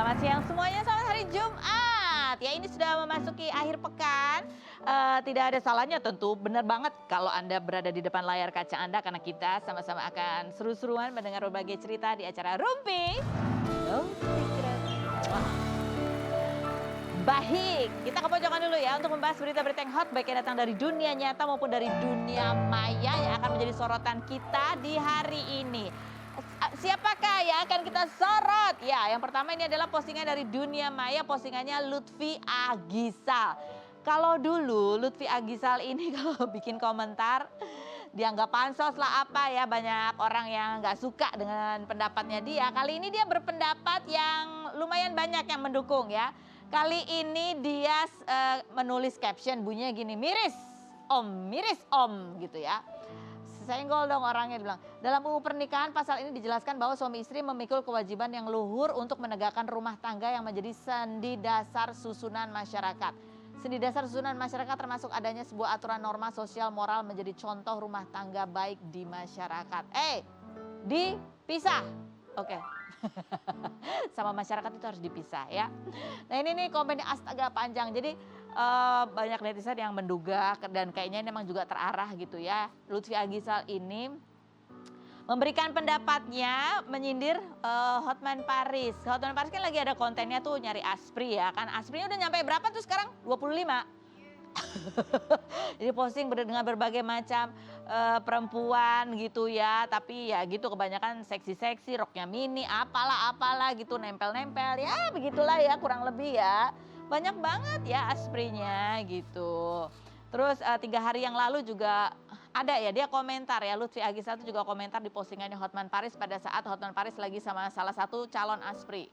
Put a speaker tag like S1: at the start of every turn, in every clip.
S1: Selamat siang semuanya, selamat hari Jumat. Ya ini sudah memasuki akhir pekan. Tidak ada salahnya tentu, benar banget kalau Anda berada di depan layar kaca Anda karena kita sama-sama akan seru-seruan mendengar berbagai cerita di acara Rumpi. No Secret. Wah. Baik, kita ke pojokan dulu ya untuk membahas berita-berita yang hot baik yang datang dari dunia nyata maupun dari dunia maya yang akan menjadi sorotan kita di hari ini. Siapakah yang akan kita sorot? Ya, yang pertama ini adalah postingan dari dunia maya, postingannya Lutfi Agisal. Kalau dulu Lutfi Agisal ini kalau bikin komentar dianggap pansos lah apa ya, banyak orang yang nggak suka dengan pendapatnya dia. Kali ini dia berpendapat yang lumayan banyak yang mendukung ya. Kali ini dia menulis caption bunyinya gini, miris om gitu ya. Senggol dong orangnya, bilang dalam UU pernikahan pasal ini dijelaskan bahwa suami istri memikul kewajiban yang luhur untuk menegakkan rumah tangga yang menjadi sendi dasar susunan masyarakat. Sendi dasar susunan masyarakat termasuk adanya sebuah aturan norma sosial moral menjadi contoh rumah tangga baik di masyarakat. Dipisah. Oke. Sama masyarakat itu harus dipisah ya. Nah ini nih komennya astaga panjang. Jadi banyak netizen yang menduga dan kayaknya ini memang juga terarah gitu ya. Lutfi Agisal ini memberikan pendapatnya menyindir Hotman Paris. Hotman Paris kan lagi ada kontennya tuh nyari Aspri ya kan. Asprinya udah nyampe berapa tuh sekarang? 25. Jadi posting dengan berbagai macam perempuan gitu ya. Tapi ya gitu kebanyakan seksi-seksi, roknya mini, apalah gitu, nempel-nempel. Ya begitulah ya kurang lebih ya. Banyak banget ya asprinya gitu. Terus 3 hari yang lalu juga ada ya dia komentar ya, Lutfi Agisal itu juga komentar di postingannya Hotman Paris pada saat Hotman Paris lagi sama salah satu calon aspri.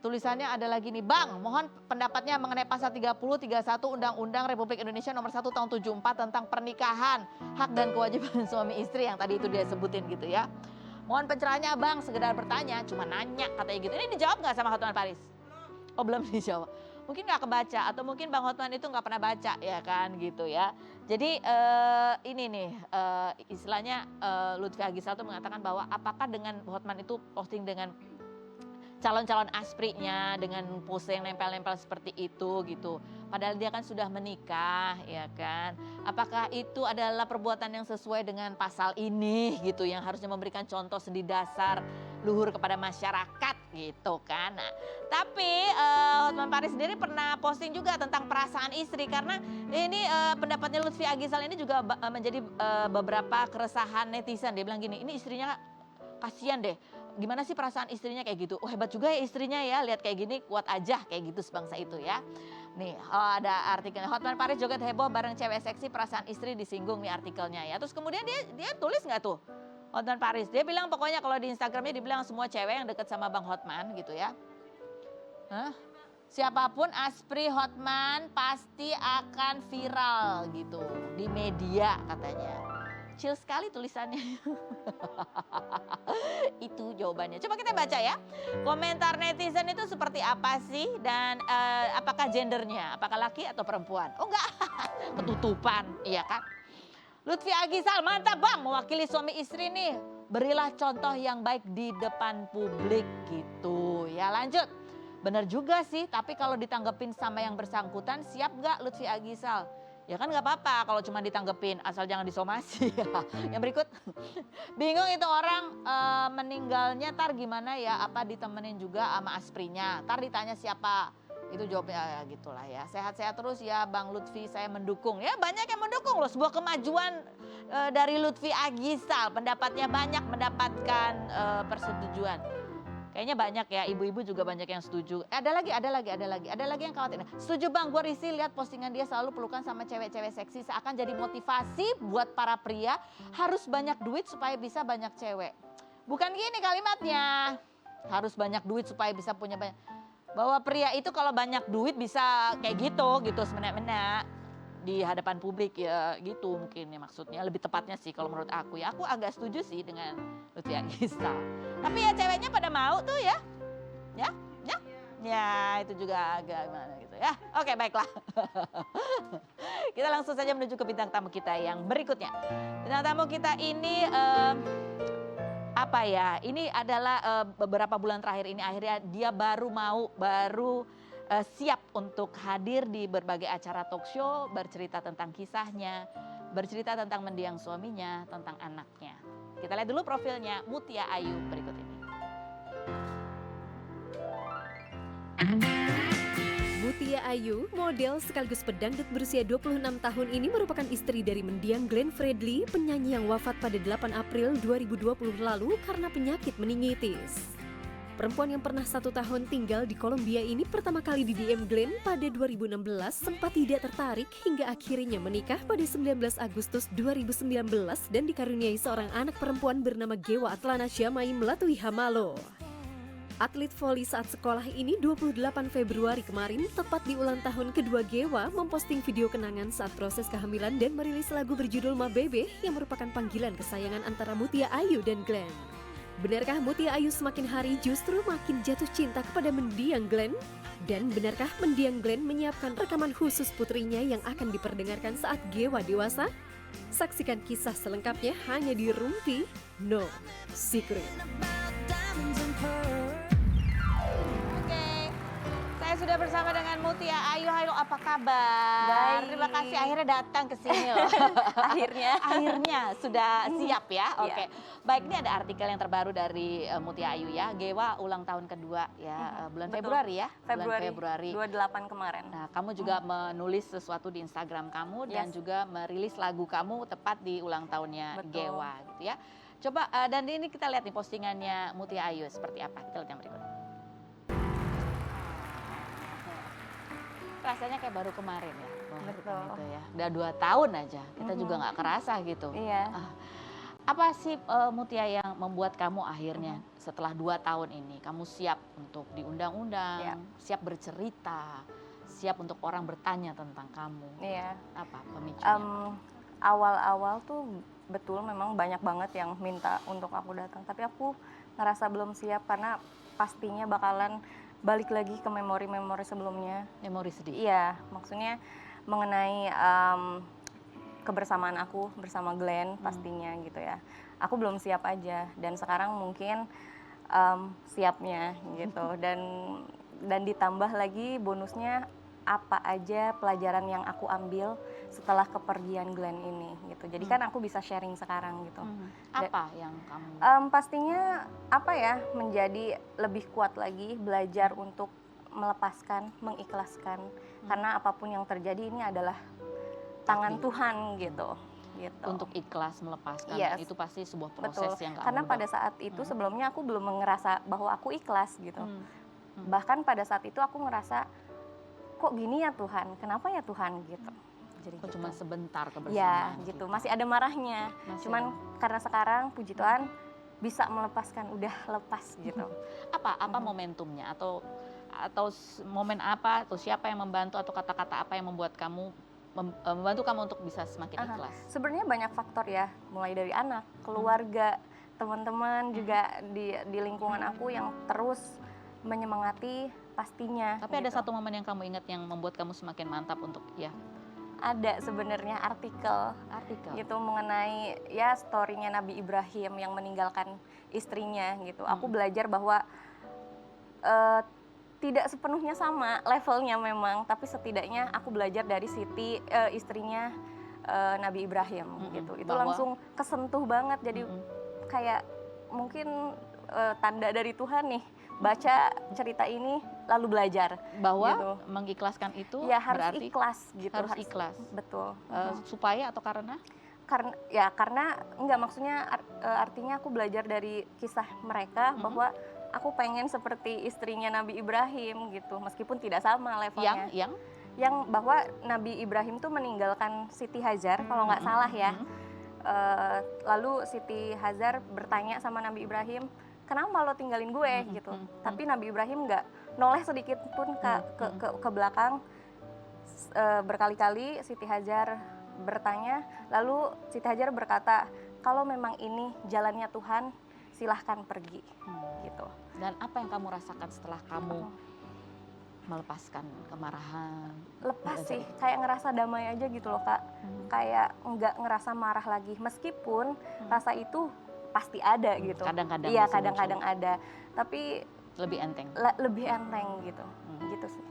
S1: Tulisannya ada lagi nih, Bang, mohon pendapatnya mengenai pasal 30, 31 Undang-Undang Republik Indonesia nomor 1 tahun 74 tentang pernikahan, hak dan kewajiban suami istri yang tadi itu dia sebutin gitu ya. Mohon pencerahannya Bang, sekedar bertanya, cuma nanya katanya gitu. Ini dijawab nggak sama Hotman Paris? Oh belum dijawab. Mungkin nggak kebaca atau mungkin Bang Hotman itu nggak pernah baca ya kan gitu ya. Jadi ini nih istilahnya Lutfi Agisal itu mengatakan bahwa apakah dengan Hotman itu posting dengan calon-calon asprinya dengan pose yang nempel-nempel seperti itu gitu. Padahal dia kan sudah menikah ya kan. Apakah itu adalah perbuatan yang sesuai dengan pasal ini gitu yang harusnya memberikan contoh sendi dasar luhur kepada masyarakat gitu kan. Nah, tapi Hotman Paris sendiri pernah posting juga tentang perasaan istri karena ini pendapatnya Lutfi Agisal ini juga menjadi beberapa keresahan netizen. Dia bilang gini, ini istrinya kasihan deh. Gimana sih perasaan istrinya kayak gitu? Oh hebat juga ya istrinya ya, lihat kayak gini kuat aja kayak gitu sebangsa itu ya. Nih ada artikelnya, Hotman Paris joget heboh bareng cewek seksi perasaan istri disinggung nih artikelnya ya. Terus kemudian dia tulis nggak tuh Hotman Paris? Dia bilang pokoknya kalau di Instagramnya dibilang semua cewek yang deket sama Bang Hotman gitu ya. Siapapun aspri Hotman pasti akan viral gitu di media katanya. Chill sekali tulisannya. Itu jawabannya. Coba kita baca ya. Komentar netizen itu seperti apa sih? Dan apakah gendernya? Apakah laki atau perempuan? Oh enggak, ketutupan. Iya kan? Lutfi Agisal, mantap Bang. Mewakili suami istri nih. Berilah contoh yang baik di depan publik gitu. Ya lanjut. Bener juga sih, tapi kalau ditanggepin sama yang bersangkutan, siap gak Lutfi Agisal? Ya kan gak apa-apa kalau cuma ditanggepin, asal jangan disomasi. Yang berikut, bingung itu orang meninggalnya tar gimana ya, apa ditemenin juga sama asprinya. Tar ditanya siapa, itu jawabnya ya gitulah ya. Sehat-sehat terus ya Bang Lutfi, saya mendukung. Ya banyak yang mendukung loh, sebuah kemajuan dari Lutfi Agisal. Pendapatnya banyak mendapatkan persetujuan. Kayaknya banyak ya, ibu-ibu juga banyak yang setuju. Ada lagi yang khawatir. Setuju Bang, gue risih lihat postingan dia selalu pelukan sama cewek-cewek seksi. Seakan jadi motivasi buat para pria harus banyak duit supaya bisa banyak cewek. Bukan gini kalimatnya, harus banyak duit supaya bisa punya banyak. Bahwa pria itu kalau banyak duit bisa kayak gitu semena-mena di hadapan publik ya gitu mungkin ya maksudnya. Lebih tepatnya sih kalau menurut aku ya. Aku agak setuju sih dengan Lutfi Agisal. Tapi ya ceweknya pada mau tuh ya. Ya itu juga agak gimana gitu ya. Oke baiklah. Kita langsung saja menuju ke bintang tamu kita yang berikutnya. Bintang tamu kita ini apa ya? Ini adalah beberapa bulan terakhir ini akhirnya dia baru siap untuk hadir di berbagai acara talk show, bercerita tentang kisahnya, bercerita tentang mendiang suaminya, tentang anaknya. Kita lihat dulu profilnya Mutia Ayu berikut ini.
S2: Mutia Ayu, model sekaligus pedangdut berusia 26 tahun ini merupakan istri dari mendiang Glenn Fredly, penyanyi yang wafat pada 8 April 2020 lalu karena penyakit meningitis. Perempuan yang pernah 1 tahun tinggal di Kolombia ini pertama kali di DM Glenn pada 2016 sempat tidak tertarik hingga akhirnya menikah pada 19 Agustus 2019 dan dikaruniai seorang anak perempuan bernama Gewa Atlana Syamai Melatui Hamalo. Atlet voli saat sekolah ini 28 Februari kemarin, tepat di ulang tahun kedua Gewa, memposting video kenangan saat proses kehamilan dan merilis lagu berjudul Ma Bebe yang merupakan panggilan kesayangan antara Mutia Ayu dan Glenn. Benarkah Mutia Ayu semakin hari justru makin jatuh cinta kepada mendiang Glenn? Dan benarkah mendiang Glenn menyiapkan rekaman khusus putrinya yang akan diperdengarkan saat Gewa dewasa? Saksikan kisah selengkapnya hanya di Rumpi No Secret.
S1: Saya sudah bersama dengan Mutia Ayu. Halo, apa kabar?
S3: Baik.
S1: Terima kasih akhirnya datang ke sini loh. Akhirnya sudah siap ya. Oke. Baik, ini ada artikel yang terbaru dari Mutia Ayu ya. Gewa ulang tahun kedua ya, bulan
S3: Betul.
S1: Februari ya. Bulan
S3: Februari 28 kemarin.
S1: Nah, kamu juga menulis sesuatu di Instagram kamu dan juga merilis lagu kamu tepat di ulang tahunnya
S3: Betul.
S1: Gewa gitu ya. Coba dan ini kita lihat nih postingannya Mutia Ayu seperti apa. Kita lihat yang berikut. Rasanya kayak baru kemarin ya.
S3: Betul.
S1: Gitu ya. Udah 2 tahun aja, kita juga nggak kerasa gitu.
S3: Iya.
S1: Apa sih Mutia yang membuat kamu akhirnya setelah 2 tahun ini, kamu siap untuk diundang-undang, siap bercerita, siap untuk orang bertanya tentang kamu?
S3: Iya.
S1: Apa pemicunya?
S3: Awal-awal tuh betul memang banyak banget yang minta untuk aku datang. Tapi aku ngerasa belum siap karena pastinya bakalan balik lagi ke memori-memori sebelumnya.
S1: Memori sedih?
S3: Iya, maksudnya mengenai kebersamaan aku bersama Glenn pastinya gitu ya. Aku belum siap aja dan sekarang mungkin siapnya gitu. Dan ditambah lagi bonusnya apa aja pelajaran yang aku ambil setelah kepergian Glenn ini gitu. Jadi kan aku bisa sharing sekarang gitu.
S1: Apa yang kamu?
S3: Pastinya apa ya, menjadi lebih kuat lagi, belajar untuk melepaskan, mengikhlaskan. Karena apapun yang terjadi ini adalah tangan Tuhan gitu.
S1: Untuk ikhlas melepaskan, itu pasti sebuah proses
S3: Betul.
S1: yang gak
S3: Karena
S1: mudah.
S3: pada saat itu sebelumnya aku belum ngerasa bahwa aku ikhlas gitu. Bahkan pada saat itu aku ngerasa kok gini ya Tuhan, kenapa ya Tuhan gitu. Jadi
S1: Kok
S3: gitu.
S1: cuma sebentar kebersamaan
S3: Ya gitu,
S1: kita.
S3: masih ada marahnya.
S1: Masih
S3: Cuman karena sekarang puji Tuhan bisa melepaskan, udah lepas gitu.
S1: Apa momentumnya atau momen apa atau siapa yang membantu atau kata-kata apa yang membuat kamu membantu kamu untuk bisa semakin ikhlas?
S3: Sebenarnya banyak faktor ya, mulai dari anak, keluarga, teman-teman juga di lingkungan aku yang terus menyemangati pastinya.
S1: Tapi ada
S3: gitu.
S1: satu momen yang kamu ingat yang membuat kamu semakin mantap untuk ya
S3: Ada sebenarnya artikel gitu mengenai ya story-nya Nabi Ibrahim yang meninggalkan istrinya gitu. Aku belajar bahwa tidak sepenuhnya sama levelnya memang, tapi setidaknya aku belajar dari Siti istrinya Nabi Ibrahim gitu. Itu
S1: Bahwa
S3: langsung kesentuh banget, jadi kayak mungkin tanda dari Tuhan nih, baca cerita ini lalu belajar
S1: bahwa
S3: gitu.
S1: mengikhlaskan itu
S3: Ya harus
S1: berarti
S3: ikhlas gitu.
S1: harus ikhlas.
S3: Betul.
S1: Supaya atau karena?
S3: Karena enggak, maksudnya artinya aku belajar dari kisah mereka bahwa aku pengen seperti istrinya Nabi Ibrahim gitu, meskipun tidak sama levelnya. Yang bahwa Nabi Ibrahim tuh meninggalkan Siti Hajar kalau nggak salah ya. Lalu Siti Hajar bertanya sama Nabi Ibrahim, kenapa lo tinggalin gue gitu. Tapi Nabi Ibrahim nggak noleh sedikit pun ke belakang. Berkali-kali Siti Hajar bertanya, lalu Siti Hajar berkata, kalau memang ini jalannya Tuhan, silahkan pergi gitu.
S1: Dan apa yang kamu rasakan setelah kamu melepaskan kemarahan?
S3: Lepas sih, kayak ngerasa damai aja gitu loh Kak. Kayak nggak ngerasa marah lagi, meskipun rasa itu pasti ada gitu.
S1: Kadang-kadang
S3: Iya,
S1: masih
S3: kadang-kadang ada. Tapi
S1: lebih enteng.
S3: lebih enteng gitu. Gitu sih.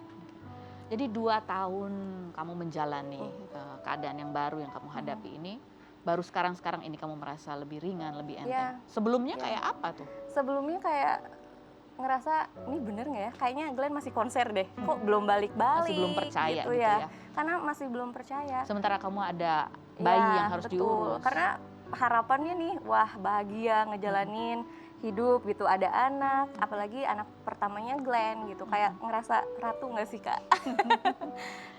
S1: Jadi 2 tahun kamu menjalani keadaan yang baru yang kamu hadapi ini, baru sekarang ini kamu merasa lebih ringan, lebih enteng.
S3: Iya.
S1: Sebelumnya
S3: Iya.
S1: kayak apa tuh?
S3: Sebelumnya kayak ngerasa ini bener nggak ya? Kayaknya Glenn masih konser deh. Kok belum balik-balik?
S1: Masih belum percaya
S3: gitu ya. Karena masih belum percaya.
S1: Sementara kamu ada bayi
S3: Ya,
S1: yang harus
S3: betul.
S1: diurus.
S3: Karena harapannya nih, wah bahagia ngejalanin hidup gitu, ada anak, apalagi anak pertamanya Glenn gitu, kayak ngerasa ratu nggak sih Kak?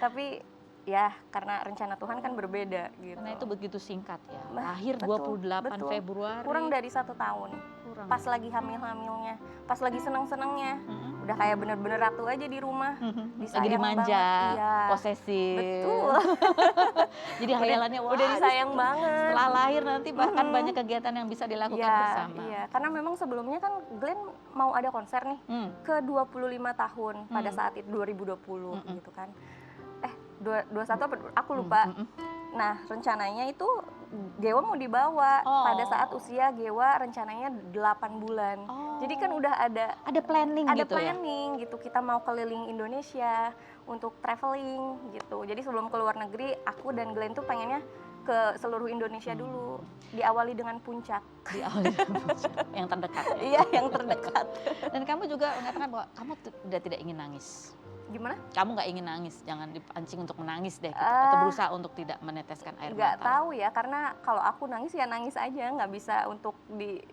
S3: Tapi ya karena rencana Tuhan kan berbeda gitu.
S1: Karena itu begitu singkat ya.
S3: Bah,
S1: Lahir
S3: betul,
S1: 28
S3: betul.
S1: Februari.
S3: Kurang dari 1 tahun.
S1: Kurang.
S3: Pas lagi hamil-hamilnya, pas lagi seneng-senengnya, udah kayak bener-bener ratu aja di rumah.
S1: Lagi
S3: Disayang
S1: dimanja,
S3: banget, iya.
S1: posesif.
S3: Betul.
S1: Jadi hayalannya wah
S3: Udah disayang banget.
S1: setelah lahir nanti bahkan banyak kegiatan yang bisa dilakukan bersama.
S3: Iya, karena memang sebelumnya kan Glenn mau ada konser nih ke 25 tahun pada saat itu 2020 gitu kan. 21 aku lupa. Nah, rencananya itu Gewa mau dibawa pada saat usia Gewa rencananya 8 bulan. Jadi kan udah ada
S1: planning gitu ya.
S3: Gitu. Kita mau keliling Indonesia untuk traveling gitu. Jadi sebelum ke luar negeri, aku dan Glenn tuh pengennya ke seluruh Indonesia dulu. Diawali dengan puncak.
S1: Diawali dengan puncak yang terdekat ya.
S3: Iya, yang terdekat.
S1: Dan kamu juga mengatakan bahwa kamu sudah tidak ingin nangis.
S3: Gimana?
S1: Kamu nggak ingin nangis, jangan dipancing untuk menangis deh, gitu. Atau berusaha untuk tidak meneteskan air mata.
S3: Nggak tahu ya, karena kalau aku nangis ya nangis aja, nggak bisa untuk dibuat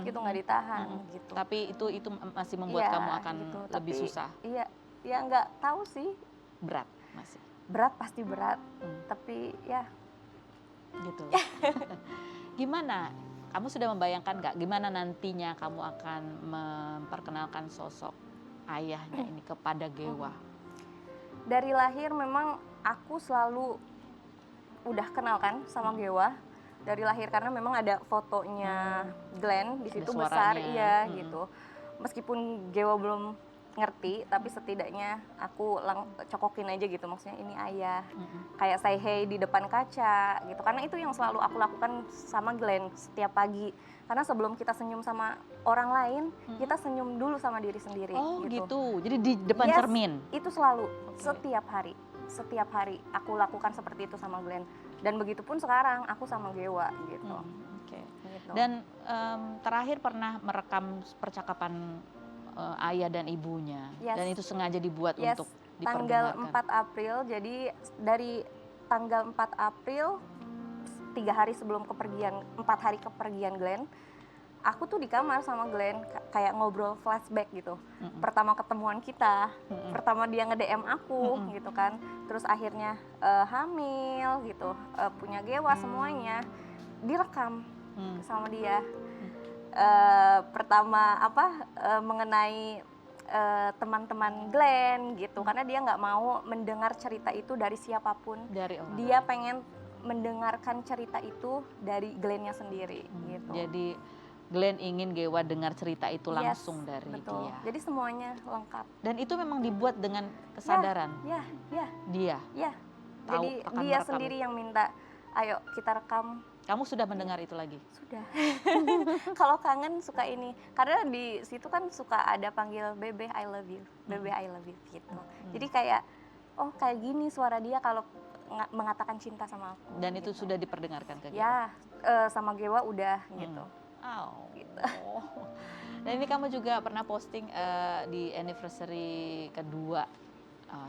S3: gitu, nggak ditahan gitu.
S1: Tapi itu masih membuat kamu akan
S3: gitu.
S1: lebih
S3: Tapi,
S1: susah.
S3: Iya, ya nggak tahu sih.
S1: Berat masih.
S3: Berat pasti berat, tapi ya.
S1: Gitu. Gimana? Kamu sudah membayangkan nggak gimana nantinya kamu akan memperkenalkan sosok ayahnya ini kepada Gewa?
S3: Dari lahir memang aku selalu udah kenal kan sama Gewa dari lahir karena memang ada fotonya Glenn di situ besar, iya gitu. Meskipun Gewa belum ngerti, tapi setidaknya aku cokokin aja gitu, maksudnya ini ayah. Kayak say hey di depan kaca gitu, karena itu yang selalu aku lakukan sama Glenn setiap pagi. Karena sebelum kita senyum sama orang lain, kita senyum dulu sama diri sendiri.
S1: Oh gitu, jadi di depan cermin?
S3: Itu selalu, setiap hari aku lakukan seperti itu sama Glenn. Dan begitupun sekarang aku sama Gewa gitu.
S1: Gitu. Dan terakhir pernah merekam percakapan ayah dan ibunya, dan itu sengaja dibuat untuk diperdengarkan.
S3: Tanggal 4 April, jadi dari tanggal 4 April 3 hari sebelum 4 hari kepergian Glenn, aku tuh di kamar sama Glenn kayak ngobrol flashback gitu. Pertama ketemuan kita, pertama dia nge-DM aku gitu kan, terus akhirnya hamil gitu, punya Gewa semuanya direkam sama dia. Pertama mengenai teman-teman Glenn gitu, karena dia nggak mau mendengar cerita itu dari siapapun. Dia pengen mendengarkan cerita itu dari Glenn-nya sendiri gitu.
S1: Jadi Glenn ingin Gewa dengar cerita itu langsung dari
S3: betul.
S1: dia.
S3: Jadi semuanya lengkap.
S1: Dan itu memang dibuat dengan kesadaran.
S3: Ya.
S1: Dia.
S3: Ya.
S1: Tahu
S3: Jadi
S1: akan
S3: dia
S1: merekam.
S3: sendiri yang minta, ayo kita rekam.
S1: Kamu sudah mendengar itu lagi?
S3: Sudah. Kalau kangen suka ini, karena di situ kan suka ada panggil Bebe I love you, Bebe I love you gitu. Jadi kayak, oh kayak gini suara dia kalau mengatakan cinta sama aku.
S1: Dan
S3: gitu.
S1: itu sudah diperdengarkan ke Gewa?
S3: Ya, sama Gewa udah gitu.
S1: Gitu. Dan ini kamu juga pernah posting di anniversary kedua.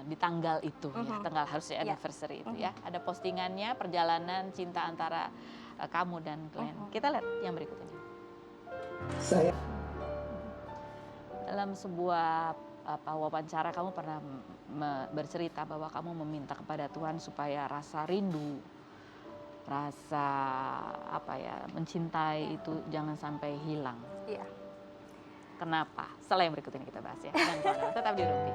S1: Di tanggal itu ya, tanggal harusnya anniversary itu ya. Ada postingannya perjalanan cinta antara kamu dan Glenn. Kita lihat yang berikut ini. Dalam sebuah wawancara kamu pernah bercerita bahwa kamu meminta kepada Tuhan supaya rasa rindu, rasa mencintai itu jangan sampai hilang.
S3: Iya.
S1: Kenapa? Setelah yang berikut ini kita bahas ya. Dan tetap di Rumpi.